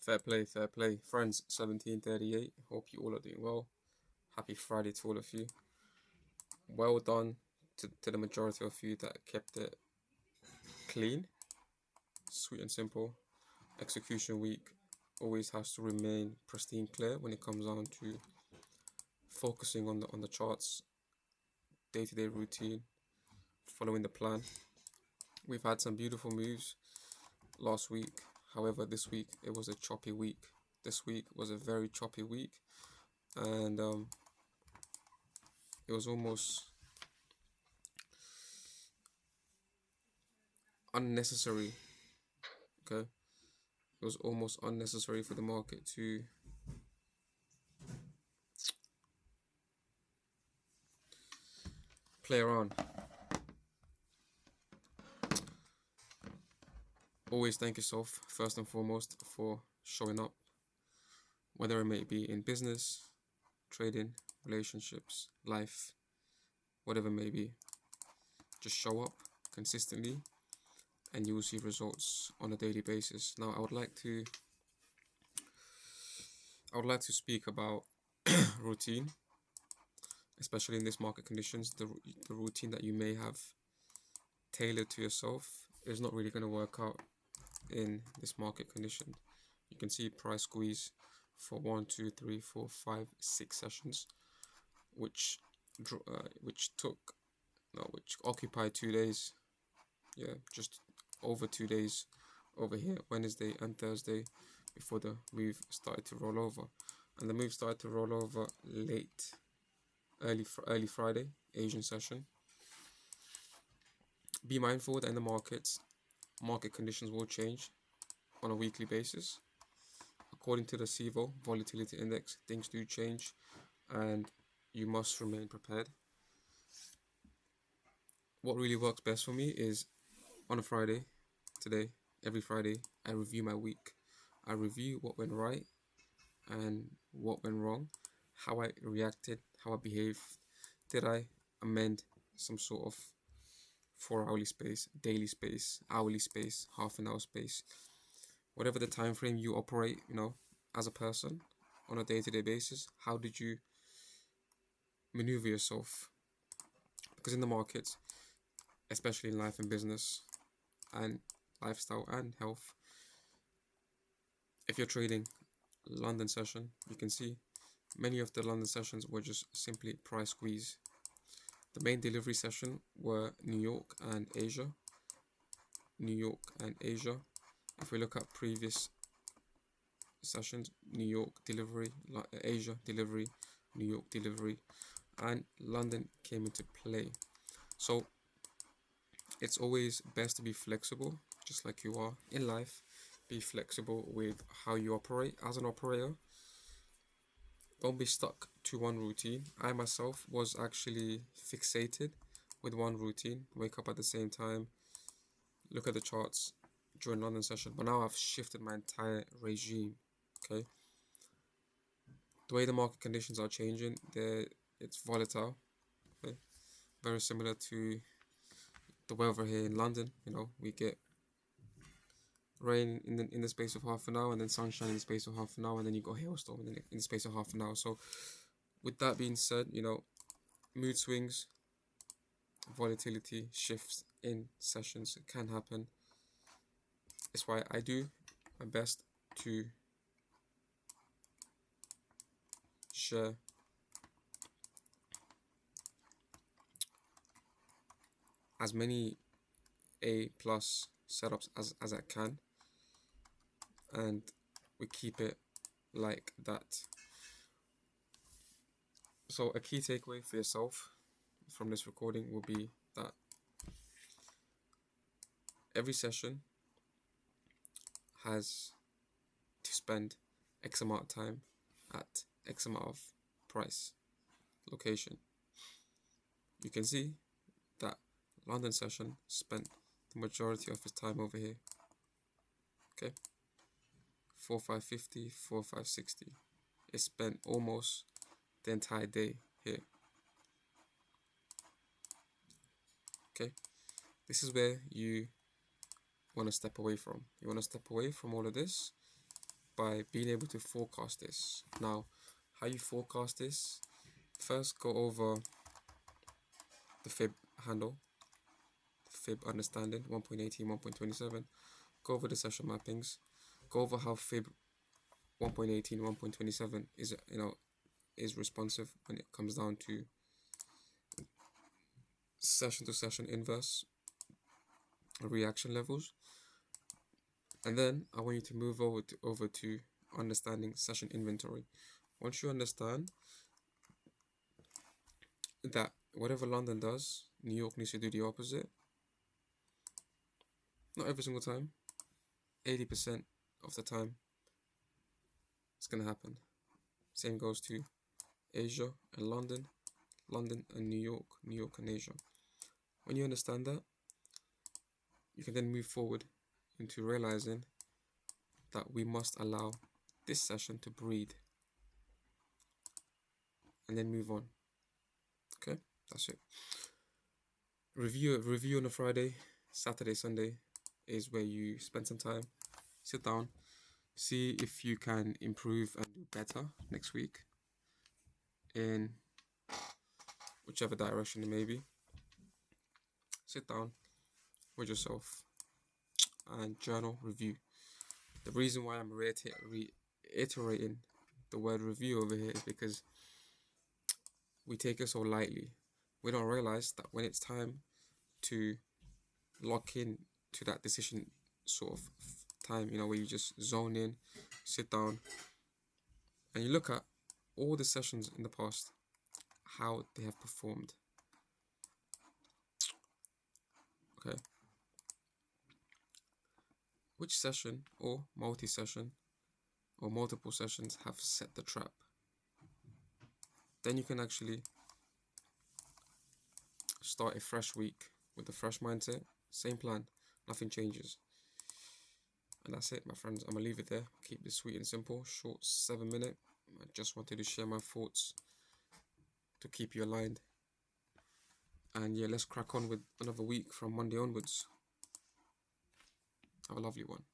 Fair play. Friends, 1738. Hope you all are doing well. Happy Friday to all of you. Well done to the majority of you that kept it clean, sweet and simple. Execution week always has to remain pristine clear when it comes down to focusing on the charts, day-to-day routine, following the plan. We've had some beautiful moves last week. However, this week it was a choppy week. This week was a very choppy week, and it was almost unnecessary. Okay, it was almost unnecessary for the market to play around. Always thank yourself first and foremost for showing up, whether it may be in business, trading, relationships, life, whatever it may be. Just show up consistently and you will see results on a daily basis. Now I would like to speak about routine, especially in this market conditions. The routine that you may have tailored to yourself is not really going to work out in this market condition. You can see price squeeze for 1, 2, 3, 4, 5, 6 sessions, which which occupied 2 days. Yeah, just over 2 days over here, Wednesday and Thursday, before the move started to roll over. And the move started to roll over early Friday, Asian session. Be mindful that in the market conditions will change on a weekly basis. According to the CVO volatility index, things do change and you must remain prepared. What really works best for me is on a Friday, today, every Friday, I review my week. I review what went right and what went wrong, how I reacted, how I behaved. Did I amend some sort of 4 hourly space, daily space, hourly space, half an hour space, whatever the time frame you operate, as a person on a day-to-day basis? How did you maneuver yourself? Because in the markets, especially in life and business and lifestyle and health, if you're trading London session, you can see many of the London sessions were just simply price squeeze. The main delivery session were New York and Asia. New York and Asia. If we look at previous sessions, New York delivery, Asia delivery, New York delivery, and London came into play. So it's always best to be flexible, just like you are in life. Be flexible with how you operate as an operator. Don't be stuck to one routine. I myself was actually fixated with one routine. Wake up at the same time, look at the charts during London session. But now I've shifted my entire regime. Okay. The way the market conditions are changing, it's volatile. Okay? Very similar to the weather here in London. We get rain in the space of half an hour, and then sunshine in the space of half an hour, and then you got hailstorm in the space of half an hour. So with that being said, mood swings, volatility shifts in sessions can happen. That's why I do my best to share as many A plus setups as I can, and we keep it like that. So a key takeaway for yourself from this recording will be that every session has to spend X amount of time at X amount of price, location. You can see that London session spent the majority of his time over here. Okay, 4550, 4560. It spent almost the entire day here. Okay, this is where you want to step away from. You want to step away from all of this by being able to forecast this. Now, how you forecast this? First, go over the fib handle, fib understanding 1.18, 1.27. Go over the session mappings. Go over how fib 1.18, 1.27 is responsive when it comes down to session to session inverse reaction levels. And then I want you to move over to understanding session inventory. Once you understand that whatever London does, New York needs to do the opposite. Not every single time. 80% of the time it's gonna happen. Same goes to Asia and London, London and New York, New York and Asia. When you understand that, you can then move forward into realizing that we must allow this session to breathe and then move on. Okay, that's it. Review on a Friday. Saturday, Sunday is where you spend some time, sit down, see if you can improve and do better next week in whichever direction it may be. Sit down with yourself and journal, review. The reason why I'm reiterating the word review over here is because we take it so lightly. We don't realize that when it's time to lock in to that decision sort of time, where you just zone in, sit down, and you look at all the sessions in the past, how they have performed. Okay. Which session or multi-session or multiple sessions have set the trap? Then you can actually start a fresh week with a fresh mindset, same plan, nothing changes. And that's it, my friends. I'm gonna leave it there. Keep this sweet and simple, short, 7-minute. I just wanted to share my thoughts to keep you aligned. And yeah, let's crack on with another week from Monday onwards. Have a lovely one.